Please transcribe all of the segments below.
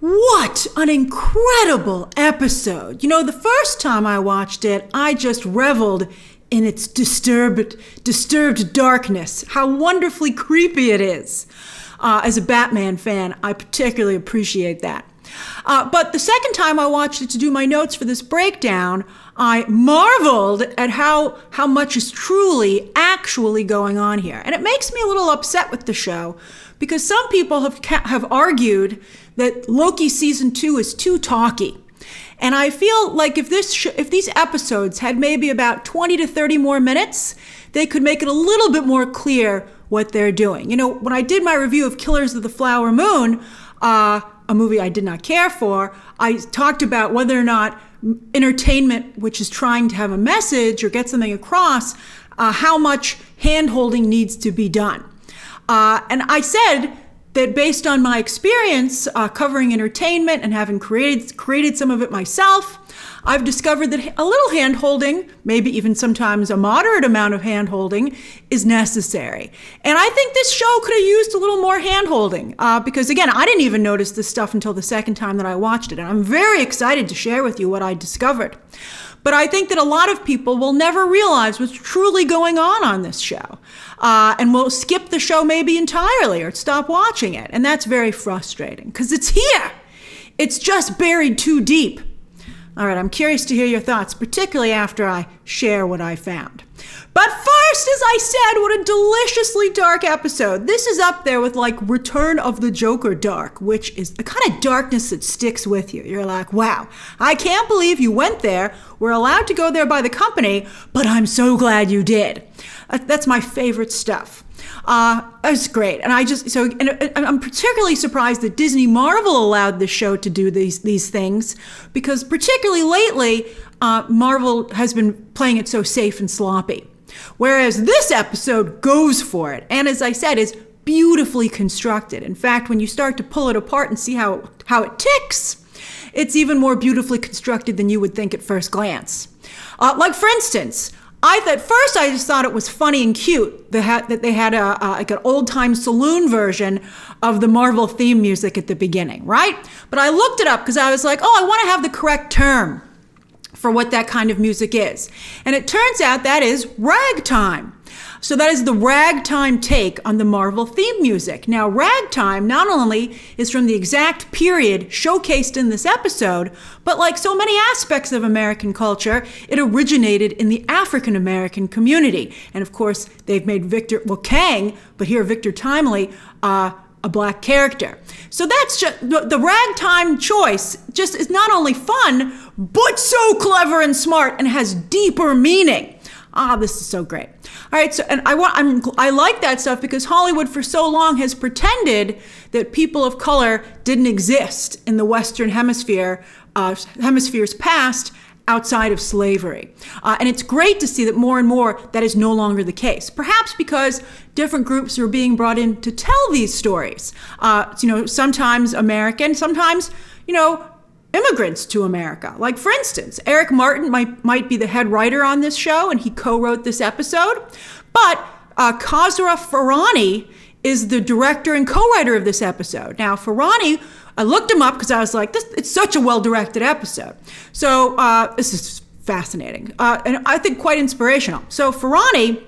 What an incredible episode. You know, the first time I watched it, I just reveled in its disturbed darkness. How wonderfully creepy it is. As a Batman fan, I particularly appreciate that. But the second time I watched it to do my notes for this breakdown, I marveled at how much is actually going on here. And it makes me a little upset with the show because some people have argued that Loki season 2 is too talky. And I feel like if these episodes had maybe about 20 to 30 more minutes, they could make it a little bit more clear what they're doing. You know, when I did my review of Killers of the Flower Moon, a movie I did not care for, I talked about whether or not entertainment, which is trying to have a message or get something across, how much hand-holding needs to be done. And I said that based on my experience covering entertainment and having created some of it myself, I've discovered that a little hand-holding, maybe even sometimes a moderate amount of hand-holding, is necessary. And I think this show could have used a little more hand-holding because, again, I didn't even notice this stuff until the second time that I watched it. And I'm very excited to share with you what I discovered. But I think that a lot of people will never realize what's truly going on this show. And will skip the show maybe entirely or stop watching it. And that's very frustrating because it's here. It's just buried too deep. All right, I'm curious to hear your thoughts, particularly after I share what I found. But first, as I said, what a deliciously dark episode. This is up there with like Return of the Joker dark, which is the kind of darkness that sticks with you. You're like, wow, I can't believe you went there. We're allowed to go there by the company, but I'm so glad you did. That's my favorite stuff. It's great. And I'm particularly surprised that Disney Marvel allowed the show to do these things because particularly lately, Marvel has been playing it so safe and sloppy. Whereas this episode goes for it. And as I said, is beautifully constructed. In fact, when you start to pull it apart and see how it ticks, it's even more beautifully constructed than you would think at first glance. Like for instance, I just thought it was funny and cute that they had like an old-time saloon version of the Marvel theme music at the beginning, right? But I looked it up because I was like, oh, I want to have the correct term for what that kind of music is. And it turns out that is ragtime. So that is the ragtime take on the Marvel theme music. Now, ragtime not only is from the exact period showcased in this episode, but like so many aspects of American culture, it originated in the African American community. And of course, they've made Kang, but here Victor Timely, a black character. So that's just the ragtime choice just is not only fun, but so clever and smart and has deeper meaning. This is so great. All right, so and I like that stuff because Hollywood for so long has pretended that people of color didn't exist in the Western hemisphere's past outside of slavery. And it's great to see that more and more that is no longer the case. Perhaps because different groups are being brought in to tell these stories. Sometimes American, sometimes, immigrants to America. Like, for instance, Eric Martin might be the head writer on this show, and he co-wrote this episode. But Khosrow Farahani is the director and co-writer of this episode. Now, Farahani, I looked him up because I was like, it's such a well-directed episode. So this is fascinating and I think quite inspirational. So Farahani,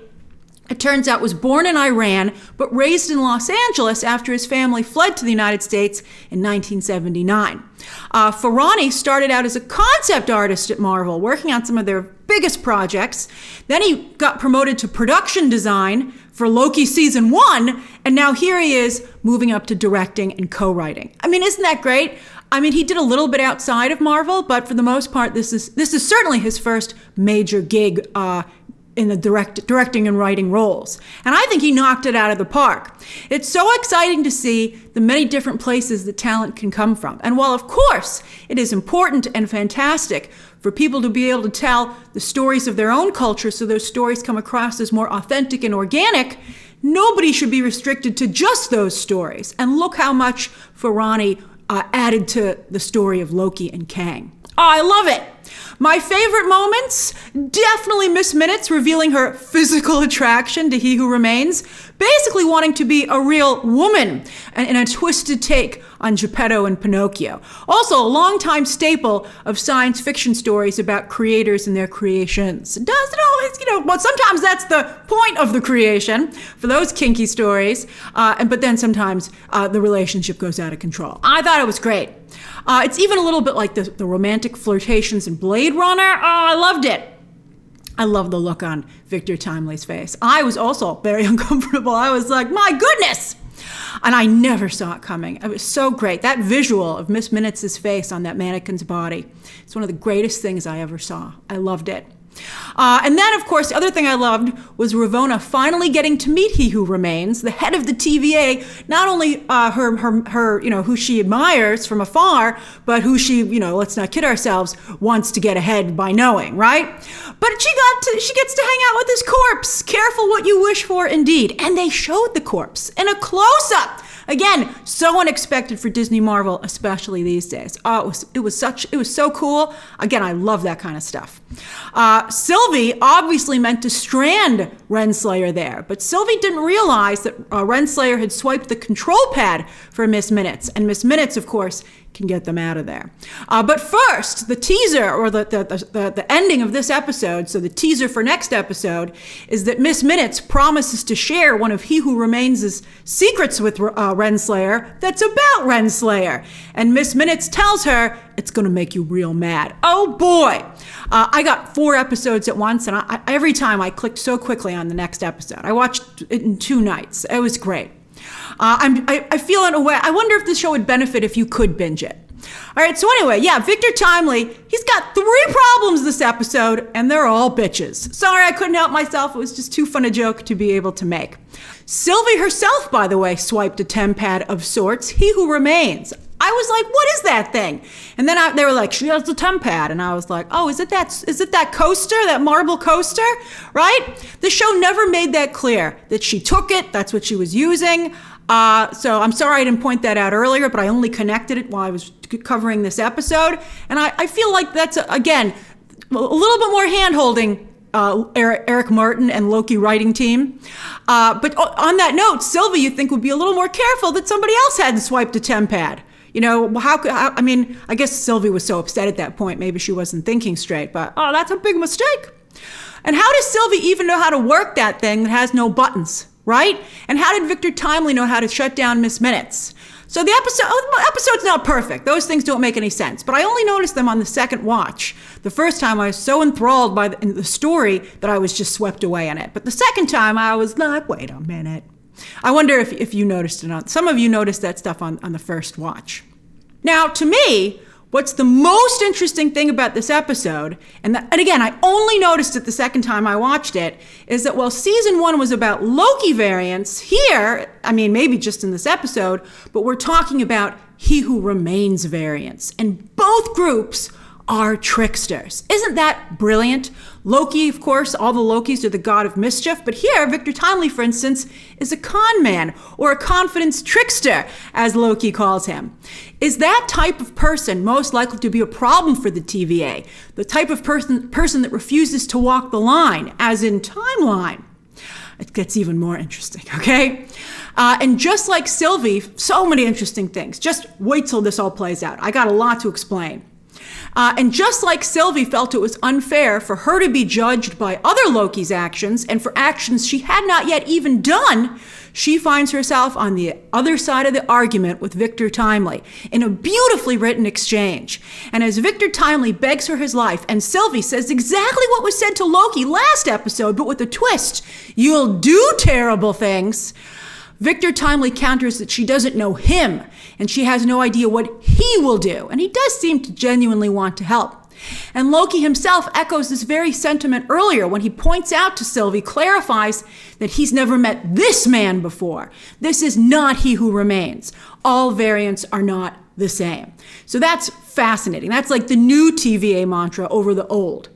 it turns out, was born in Iran, but raised in Los Angeles after his family fled to the United States in 1979. Farahani started out as a concept artist at Marvel, working on some of their biggest projects. Then he got promoted to production design for Loki season 1, and now here he is moving up to directing and co-writing. I mean, isn't that great? I mean, he did a little bit outside of Marvel, but for the most part, this is certainly his first major gig in the directing and writing roles. And I think he knocked it out of the park. It's so exciting to see the many different places that talent can come from. And while, of course, it is important and fantastic for people to be able to tell the stories of their own culture so those stories come across as more authentic and organic, nobody should be restricted to just those stories. And look how much Farahani added to the story of Loki and Kang. I love it. My favorite moments, definitely Miss Minutes revealing her physical attraction to He Who Remains, basically wanting to be a real woman in a twisted take on Geppetto and Pinocchio. Also, a longtime staple of science fiction stories about creators and their creations. It doesn't always, well, sometimes that's the point of the creation for those kinky stories, but then sometimes the relationship goes out of control. I thought it was great. It's even a little bit like the romantic flirtations in Blade Runner. Oh, I loved it. I love the look on Victor Timely's face. I was also very uncomfortable. I was like, my goodness! And I never saw it coming. It was so great. That visual of Miss Minutes' face on that mannequin's body, it's one of the greatest things I ever saw. I loved it. And then, of course, the other thing I loved was Ravonna finally getting to meet He Who Remains, the head of the TVA, not only her who she admires from afar, but who she, let's not kid ourselves, wants to get ahead by knowing, right? But she gets to hang out with his corpse. Careful what you wish for, indeed. And they showed the corpse in a close-up. Again, so unexpected for Disney Marvel, especially these days. Oh, it was so cool. Again, I love that kind of stuff. Sylvie obviously meant to strand Renslayer there, but Sylvie didn't realize that Renslayer had swiped the control pad for Miss Minutes, and Miss Minutes, of course, can get them out of there. But first, the teaser, or the ending of this episode, so the teaser for next episode, is that Miss Minutes promises to share one of He Who Remains' secrets with Renslayer that's about Renslayer. And Miss Minutes tells her, it's going to make you real mad. Oh boy! I got 4 episodes at once, and every time I clicked so quickly on the next episode. I watched it in 2 nights. It was great. I feel in a way, I wonder if the show would benefit if you could binge it. All right, so anyway, Victor Timely, he's got 3 problems this episode, and they're all bitches. Sorry, I couldn't help myself. It was just too fun a joke to be able to make. Sylvie herself, by the way, swiped a tempad of sorts, He Who Remains. I was like, what is that thing? And then they were like, she has the tempad. And I was like, oh, is it that coaster, that marble coaster, right? The show never made that clear, that she took it, that's what she was using. So I'm sorry I didn't point that out earlier, but I only connected it while I was covering this episode. And I feel like that's, again, a little bit more hand-holding, Eric Martin and Loki writing team. But on that note, Sylvie, you think, would be a little more careful that somebody else hadn't swiped a tempad. I guess Sylvie was so upset at that point, maybe she wasn't thinking straight, but that's a big mistake. And how does Sylvie even know how to work that thing that has no buttons, right? And how did Victor Timely know how to shut down Miss Minutes? So the episode's not perfect. Those things don't make any sense, but I only noticed them on the second watch. The first time I was so enthralled by the story that I was just swept away in it. But the second time I was like, wait a minute. I wonder if you noticed it. Some of you noticed that stuff on the first watch. Now, to me, what's the most interesting thing about this episode, and again, I only noticed it the second time I watched it, is that while season 1 was about Loki variants, here, maybe just in this episode, but we're talking about He Who Remains variants. And both groups are tricksters. Isn't that brilliant? Loki, of course, all the Lokis are the god of mischief, but here, Victor Timely, for instance, is a con man, or a confidence trickster, as Loki calls him. Is that type of person most likely to be a problem for the TVA? The type of person that refuses to walk the line, as in timeline? It gets even more interesting, okay? And just like Sylvie, so many interesting things. Just wait till this all plays out. I got a lot to explain. And just like Sylvie felt it was unfair for her to be judged by other Loki's actions and for actions she had not yet even done, she finds herself on the other side of the argument with Victor Timely in a beautifully written exchange. And as Victor Timely begs for his life, and Sylvie says exactly what was said to Loki last episode, but with a twist, you'll do terrible things, Victor Timely counters that she doesn't know him, and she has no idea what he will do. And he does seem to genuinely want to help. And Loki himself echoes this very sentiment earlier when he points out to Sylvie, clarifies that he's never met this man before. This is not He Who Remains. All variants are not the same. So that's fascinating. That's like the new TVA mantra over the old.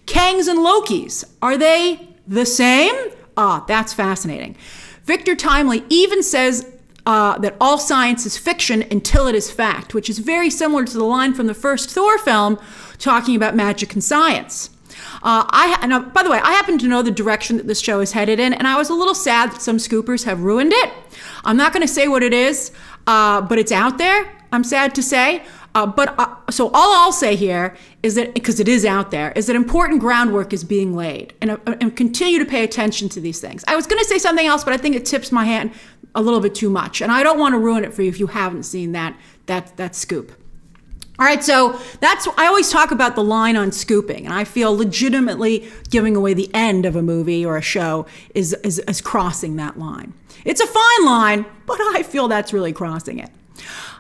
Kangs and Lokis, are they the same? That's fascinating. Victor Timely even says that all science is fiction until it is fact, which is very similar to the line from the first Thor film talking about magic and science. By the way, I happen to know the direction that this show is headed in, and I was a little sad that some scoopers have ruined it. I'm not going to say what it is, but it's out there. I'm sad to say. So all I'll say here is that, because it is out there, is that important groundwork is being laid, and continue to pay attention to these things. I was going to say something else, but I think it tips my hand a little bit too much, and I don't want to ruin it for you if you haven't seen that scoop. All right, so I always talk about the line on scooping, and I feel legitimately giving away the end of a movie or a show is crossing that line. It's a fine line, but I feel that's really crossing it.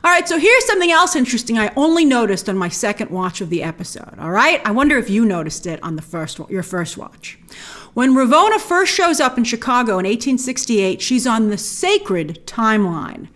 All right, so here's something else interesting I only noticed on my second watch of the episode, all right? I wonder if you noticed it on your first watch. When Ravonna first shows up in Chicago in 1868, she's on the sacred timeline.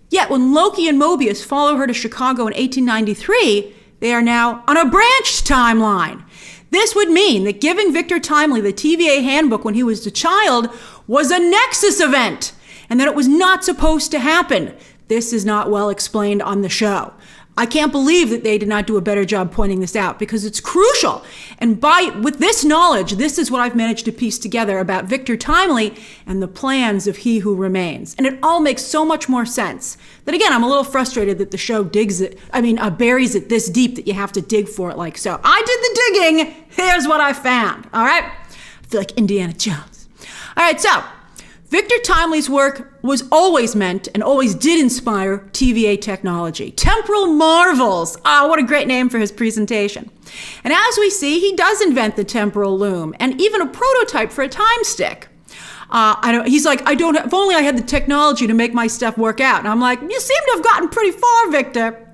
Yet when Loki and Mobius follow her to Chicago in 1893, they are now on a branched timeline. This would mean that giving Victor Timely the TVA handbook when he was a child was a Nexus event, and that it was not supposed to happen. This is not well explained on the show. I can't believe that they did not do a better job pointing this out, because it's crucial. And with this knowledge, this is what I've managed to piece together about Victor Timely and the plans of He Who Remains. And it all makes so much more sense. But again, I'm a little frustrated that the show buries it this deep that you have to dig for it like so. I did the digging. Here's what I found. All right? I feel like Indiana Jones. All right, so Victor Timely's work was always meant and always did inspire TVA technology. Temporal marvels. What a great name for his presentation. And as we see, he does invent the temporal loom and even a prototype for a time stick. He's like, if only I had the technology to make my stuff work out. And I'm like, you seem to have gotten pretty far, Victor.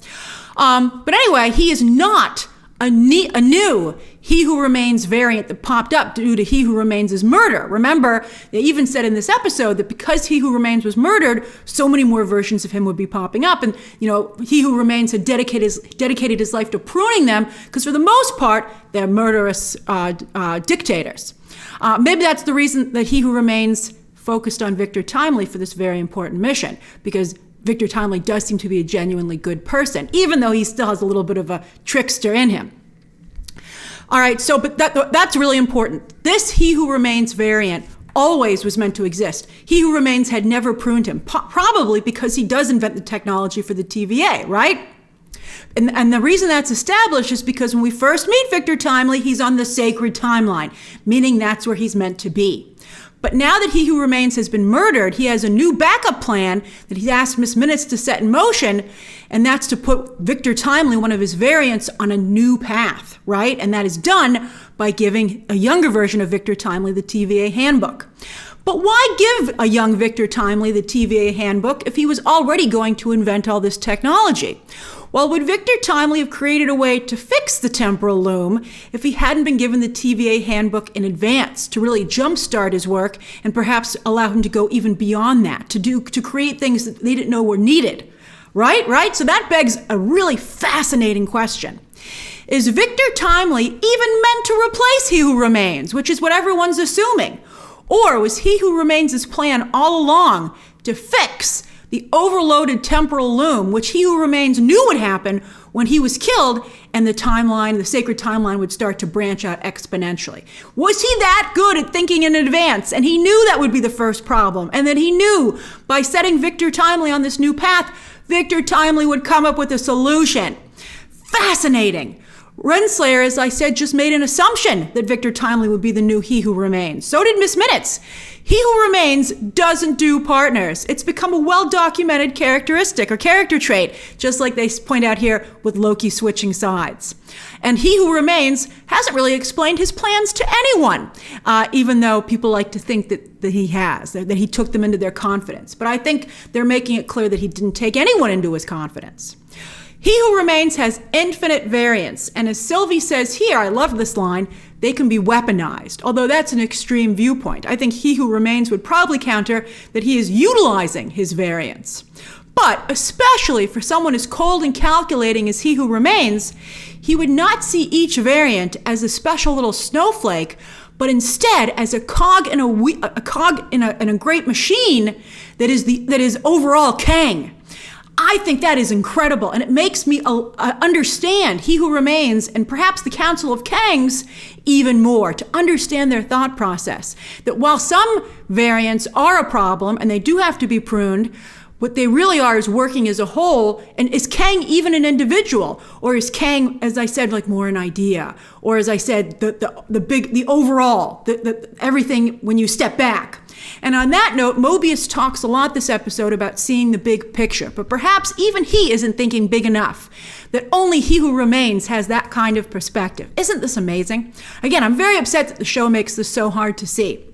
But anyway, he is not a new He Who Remains variant that popped up due to He Who Remains' murder. Remember, they even said in this episode that because He Who Remains was murdered, so many more versions of him would be popping up. And, He Who Remains had dedicated his life to pruning them, because for the most part, they're murderous dictators. Maybe that's the reason that He Who Remains focused on Victor Timely for this very important mission, because Victor Timely does seem to be a genuinely good person, even though he still has a little bit of a trickster in him. All right, but that's really important. This He Who Remains variant always was meant to exist. He Who Remains had never pruned him, probably because he does invent the technology for the TVA, right? And the reason that's established is because when we first meet Victor Timely, he's on the sacred timeline, meaning that's where he's meant to be. But now that He Who Remains has been murdered, he has a new backup plan that he's asked Miss Minutes to set in motion, and that's to put Victor Timely, one of his variants, on a new path, right? And that is done by giving a younger version of Victor Timely the TVA handbook. But why give a young Victor Timely the TVA handbook if he was already going to invent all this technology? Well, would Victor Timely have created a way to fix the temporal loom if he hadn't been given the TVA handbook in advance to really jumpstart his work and perhaps allow him to go even beyond that, to create things that they didn't know were needed? Right? So that begs a really fascinating question. Is Victor Timely even meant to replace He Who Remains, which is what everyone's assuming? Or was He Who Remains' plan all along to fix the overloaded temporal loom, which He Who Remains knew would happen when he was killed, and the sacred timeline would start to branch out exponentially? Was he that good at thinking in advance? And he knew that would be the first problem, and that he knew by setting Victor Timely on this new path, Victor Timely would come up with a solution. Fascinating. Renslayer, as I said, just made an assumption that Victor Timely would be the new He Who Remains. So did Miss Minutes. He Who Remains doesn't do partners. It's become a well-documented characteristic or character trait, just like they point out here with Loki switching sides. And He Who Remains hasn't really explained his plans to anyone, even though people like to think that he has, that he took them into their confidence. But I think they're making it clear that he didn't take anyone into his confidence. He Who Remains has infinite variants, and as Sylvie says here, I love this line, they can be weaponized, although that's an extreme viewpoint. I think He Who Remains would probably counter that he is utilizing his variants. But especially for someone as cold and calculating as He Who Remains, he would not see each variant as a special little snowflake, but instead as a cog in a great machine that is overall Kang. I think that is incredible, and it makes me understand He Who Remains and perhaps the Council of Kangs even more, to understand their thought process. That while some variants are a problem and they do have to be pruned, What they really are is working as a whole. And is Kang even an individual? Or is Kang, as I said, like more an idea? Or as I said, the overall, everything when you step back? And on that note, Mobius talks a lot this episode about seeing the big picture, but perhaps even he isn't thinking big enough, that only he who remains has that kind of perspective. Isn't this amazing? Again, I'm very upset that the show makes this so hard to see.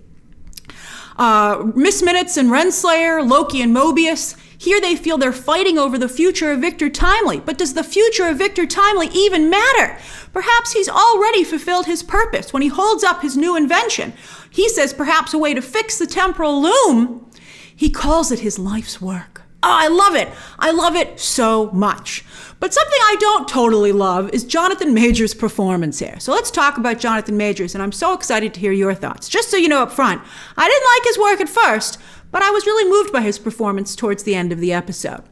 Miss Minutes and Renslayer, Loki and Mobius, here they feel they're fighting over the future of Victor Timely. But does the future of Victor Timely even matter? Perhaps he's already fulfilled his purpose when he holds up his new invention. He says perhaps a way to fix the temporal loom. He calls it his life's work. Oh, I love it. I love it so much. But something I don't totally love is Jonathan Majors' performance here. So let's talk about Jonathan Majors, and I'm so excited to hear your thoughts. Just so you know up front, I didn't like his work at first, but I was really moved by his performance towards the end of the episode.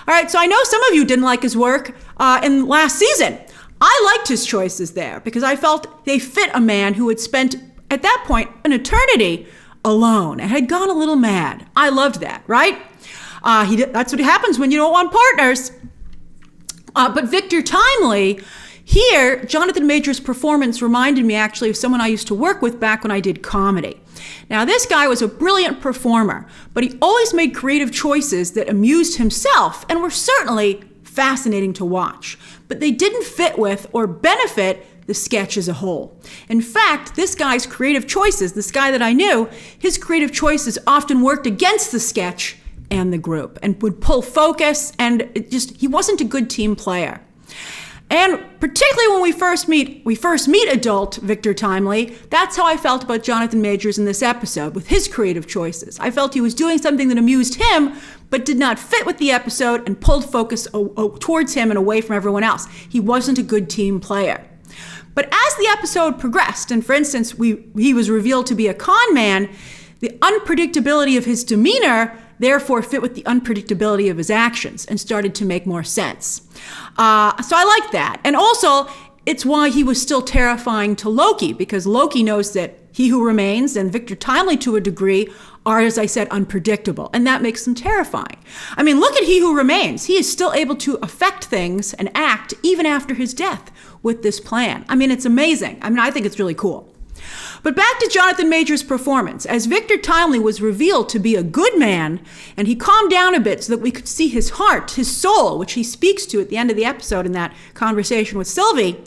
All right, so I know some of you didn't like his work in last season. I liked his choices there because I felt they fit a man who had spent, at that point, an eternity alone and had gone a little mad. I loved that, right? That's what happens when you don't want partners. But Victor Timely, here, Jonathan Majors' performance reminded me actually of someone I used to work with back when I did comedy. Now, this guy was a brilliant performer, but he always made creative choices that amused himself and were certainly fascinating to watch. But they didn't fit with or benefit the sketch as a whole. In fact, this guy's creative choices, this guy that I knew, his creative choices often worked against the sketch and the group and would pull focus, and he wasn't a good team player. And particularly when we first meet adult Victor Timely, that's how I felt about Jonathan Majors in this episode with his creative choices. I felt he was doing something that amused him, but did not fit with the episode and pulled focus towards him and away from everyone else. He wasn't a good team player. But as the episode progressed, and for instance, he was revealed to be a con man, the unpredictability of his demeanor therefore fit with the unpredictability of his actions and started to make more sense. So I like that. And also, it's why he was still terrifying to Loki, because Loki knows that he who remains and Victor Timely to a degree are, as I said, unpredictable. And that makes them terrifying. I mean, look at he who remains. He is still able to affect things and act even after his death with this plan. I mean, it's amazing. I mean, I think it's really cool. But back to Jonathan Majors' performance. As Victor Timely was revealed to be a good man, and he calmed down a bit so that we could see his heart, his soul, which he speaks to at the end of the episode in that conversation with Sylvie,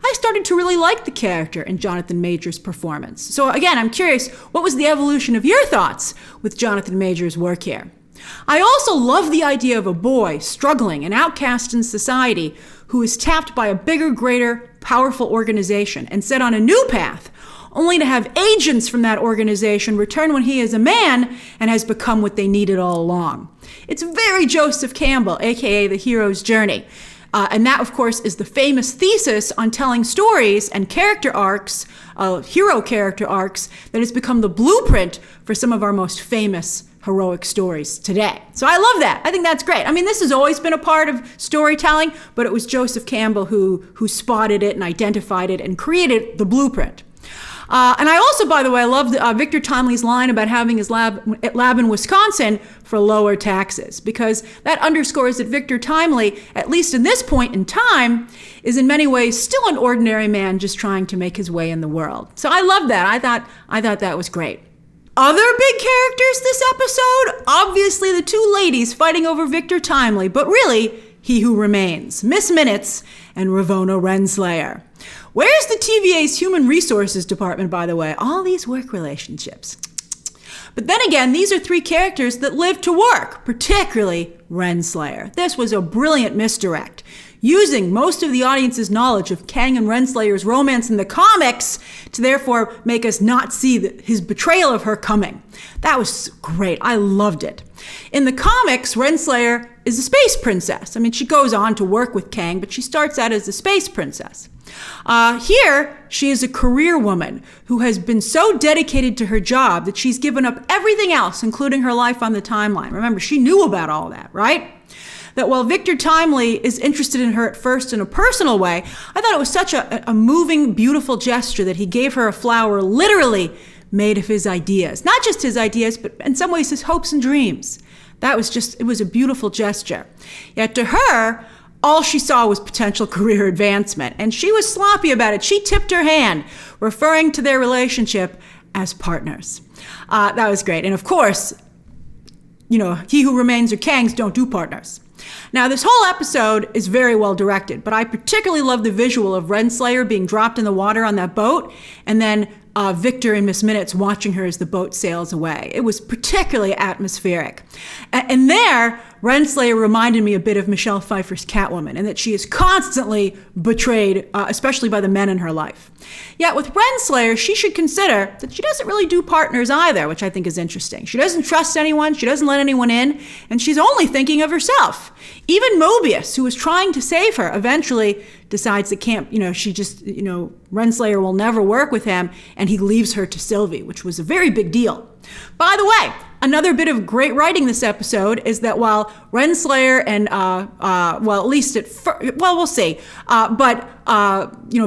I started to really like the character in Jonathan Majors' performance. So again, I'm curious, what was the evolution of your thoughts with Jonathan Majors' work here? I also love the idea of a boy struggling, an outcast in society, who is tapped by a bigger, greater, powerful organization and set on a new path, only to have agents from that organization return when he is a man and has become what they needed all along. It's very Joseph Campbell, aka The Hero's Journey. And that, of course, is the famous thesis on telling stories and character arcs, hero character arcs, that has become the blueprint for some of our most famous heroic stories today. So I love that. I think that's great. I mean, this has always been a part of storytelling, but it was Joseph Campbell who spotted it and identified it and created the blueprint. And I also, by the way, love Victor Timely's line about having his lab in Wisconsin for lower taxes, because that underscores that Victor Timely, at least in this point in time, is in many ways still an ordinary man just trying to make his way in the world. So I love that. I thought that was great. Other big characters this episode? Obviously the two ladies fighting over Victor Timely, but really, he who remains, Miss Minutes and Ravonna Renslayer. Where's the TVA's Human Resources Department, by the way? All these work relationships. But then again, these are three characters that live to work, particularly Renslayer. This was a brilliant misdirect, using most of the audience's knowledge of Kang and Renslayer's romance in the comics to therefore make us not see his betrayal of her coming. That was great. I loved it. In the comics, Renslayer is a space princess. I mean, she goes on to work with Kang, but she starts out as a space princess. Here, she is a career woman who has been so dedicated to her job that she's given up everything else, including her life on the timeline. Remember, she knew about all that, right? That while Victor Timely is interested in her at first in a personal way, I thought it was such a moving, beautiful gesture that he gave her a flower literally made of his ideas. Not just his ideas, but in some ways his hopes and dreams. It was a beautiful gesture. Yet to her, all she saw was potential career advancement, and she was sloppy about it. She tipped her hand, referring to their relationship as partners. That was great. And of course, he who remains or Kangs don't do partners. Now, this whole episode is very well directed, but I particularly love the visual of Renslayer being dropped in the water on that boat, and then Victor and Miss Minutes watching her as the boat sails away. It was particularly atmospheric. And there, Renslayer reminded me a bit of Michelle Pfeiffer's Catwoman, in that she is constantly betrayed, especially by the men in her life. Yet with Renslayer, she should consider that she doesn't really do partners either, which I think is interesting. She doesn't trust anyone, she doesn't let anyone in, and she's only thinking of herself. Even Mobius, who was trying to save her, eventually decides that Renslayer will never work with him, and he leaves her to Sylvie, which was a very big deal. By the way, another bit of great writing this episode is that while Renslayer and, we'll see,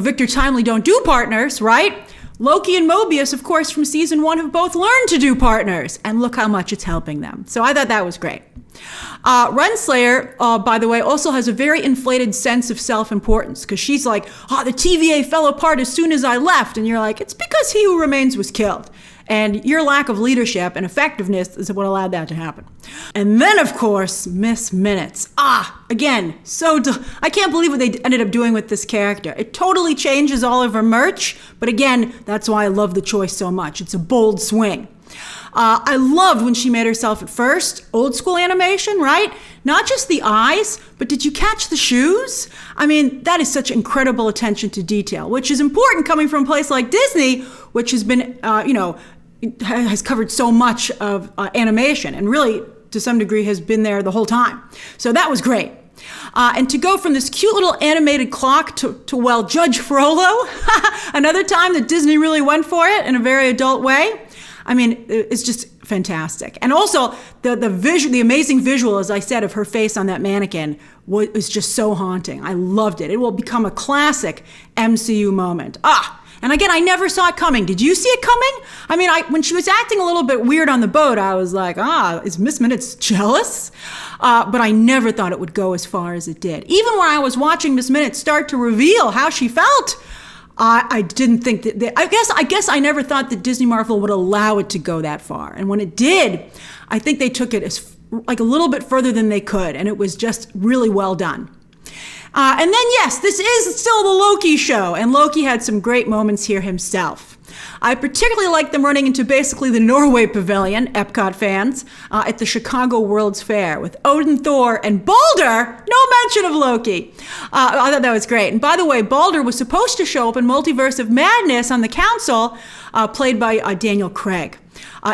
Victor Timely don't do partners, right? Loki and Mobius, of course, from season 1 have both learned to do partners, and look how much it's helping them. So I thought that was great. Renslayer, by the way, also has a very inflated sense of self-importance, because she's like, the TVA fell apart as soon as I left, and you're like, it's because He Who Remains was killed. And your lack of leadership and effectiveness is what allowed that to happen. And then, of course, Miss Minutes. Again, I can't believe what they ended up doing with this character. It totally changes all of her merch, but again, that's why I love the choice so much. It's a bold swing. I loved when she made herself at first, old school animation, right? Not just the eyes, but did you catch the shoes? I mean, that is such incredible attention to detail, which is important coming from a place like Disney, which has been, has covered so much of animation and really, to some degree, has been there the whole time. So that was great. And to go from this cute little animated clock to Judge Frollo, another time that Disney really went for it in a very adult way. I mean, it's just fantastic. And also, the amazing visual, as I said, of her face on that mannequin was just so haunting. I loved it. It will become a classic MCU moment. And again, I never saw it coming. Did you see it coming? I mean, when she was acting a little bit weird on the boat, I was like, is Miss Minutes jealous? But I never thought it would go as far as it did. Even when I was watching Miss Minutes start to reveal how she felt, I didn't think that, I guess I never thought that Disney Marvel would allow it to go that far. And when it did, I think they took it as a little bit further than they could. And it was just really well done. And then, yes, this is still the Loki show, and Loki had some great moments here himself. I particularly like them running into basically the Norway Pavilion, Epcot fans, at the Chicago World's Fair with Odin, Thor, and Balder. No mention of Loki. I thought that was great. And by the way, Balder was supposed to show up in Multiverse of Madness on the Council, played by Daniel Craig.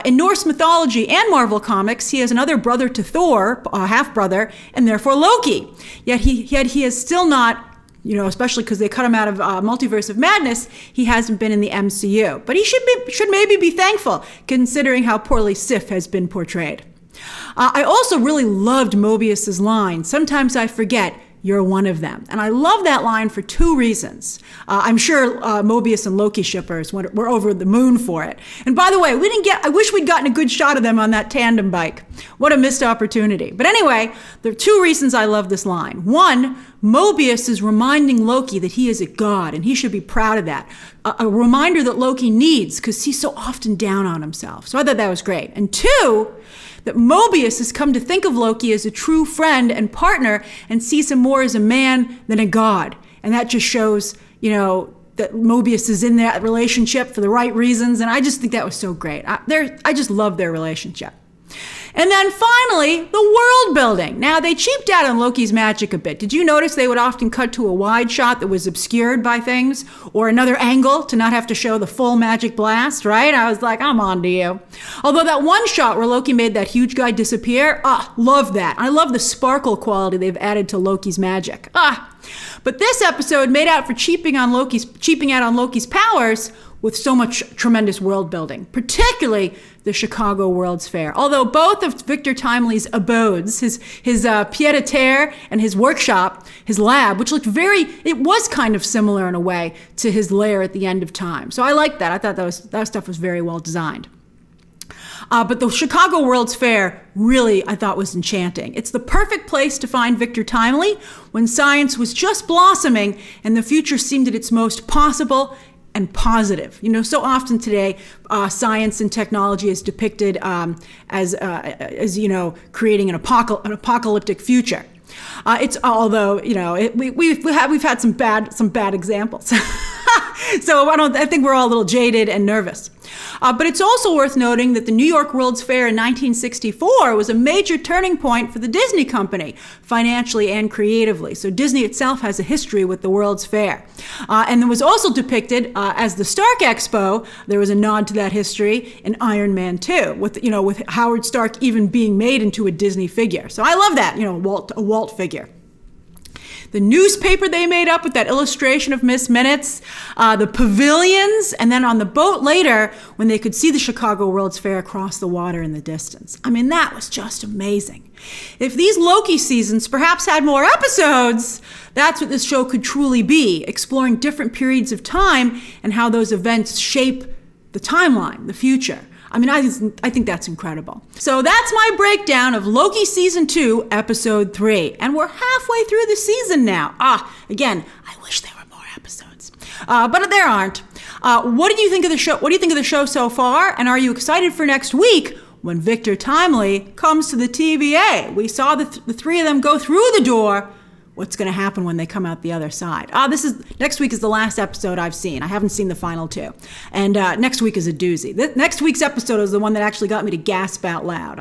In Norse mythology and Marvel Comics, he has another brother to Thor, half-brother, and therefore Loki. Yet he is still not, especially because they cut him out of Multiverse of Madness, he hasn't been in the MCU. But he should maybe be thankful, considering how poorly Sif has been portrayed. I also really loved Mobius's line, "Sometimes I forget you're one of them." And I love that line for 2 reasons. I'm sure Mobius and Loki shippers were over the moon for it. And by the way, I wish we'd gotten a good shot of them on that tandem bike. What a missed opportunity. But anyway, there are 2 reasons I love this line. 1, Mobius is reminding Loki that he is a god and he should be proud of that. A reminder that Loki needs because he's so often down on himself. So I thought that was great. And 2, that Mobius has come to think of Loki as a true friend and partner and sees him more as a man than a god. And that just shows, that Mobius is in that relationship for the right reasons. And I just think that was so great. I just love their relationship. And then finally, the world building. Now, they cheaped out on Loki's magic a bit. Did you notice they would often cut to a wide shot that was obscured by things or another angle to not have to show the full magic blast, right? I was like, I'm on to you. Although that one shot where Loki made that huge guy disappear, love that. I love the sparkle quality they've added to Loki's magic. But this episode made out for cheaping out on Loki's powers with so much tremendous world building, particularly the Chicago World's Fair. Although both of Victor Timely's abodes, his pied-à-terre and his workshop, his lab, which looked it was kind of similar in a way to his lair at the end of time. So I liked that. I thought that stuff was very well designed. But the Chicago World's Fair really, I thought, was enchanting. It's the perfect place to find Victor Timely when science was just blossoming and the future seemed at its most possible and positive. You know, so often today, science and technology is depicted as you know, creating an apocalyptic future. It's although you know we've had some bad examples. So I think we're all a little jaded and nervous. But it's also worth noting that the New York World's Fair in 1964 was a major turning point for the Disney Company, financially and creatively. So Disney itself has a history with the World's Fair. And it was also depicted as the Stark Expo. There was a nod to that history in Iron Man 2, with Howard Stark even being made into a Disney figure. So I love that, a Walt figure. The newspaper they made up with that illustration of Miss Minutes, the pavilions, and then on the boat later when they could see the Chicago World's Fair across the water in the distance. I mean, that was just amazing. If these Loki seasons perhaps had more episodes, that's what this show could truly be, exploring different periods of time and how those events shape the timeline, the future. I mean, I think that's incredible. So that's my breakdown of Loki Season 2, Episode 3. And we're halfway through the season now. Again, I wish there were more episodes. But there aren't. What do you think of the show? What do you think of the show so far? And are you excited for next week when Victor Timely comes to the TVA? We saw the three of them go through the door. What's going to happen when they come out the other side? Next week is the last episode I've seen. I haven't seen the final two. And next week is a doozy. Next week's episode is the one that actually got me to gasp out loud.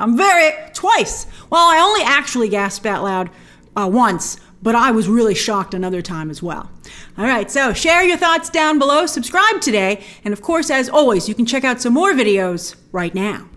Twice. Well, I only actually gasped out loud once, but I was really shocked another time as well. All right, so share your thoughts down below, subscribe today, and of course, as always, you can check out some more videos right now.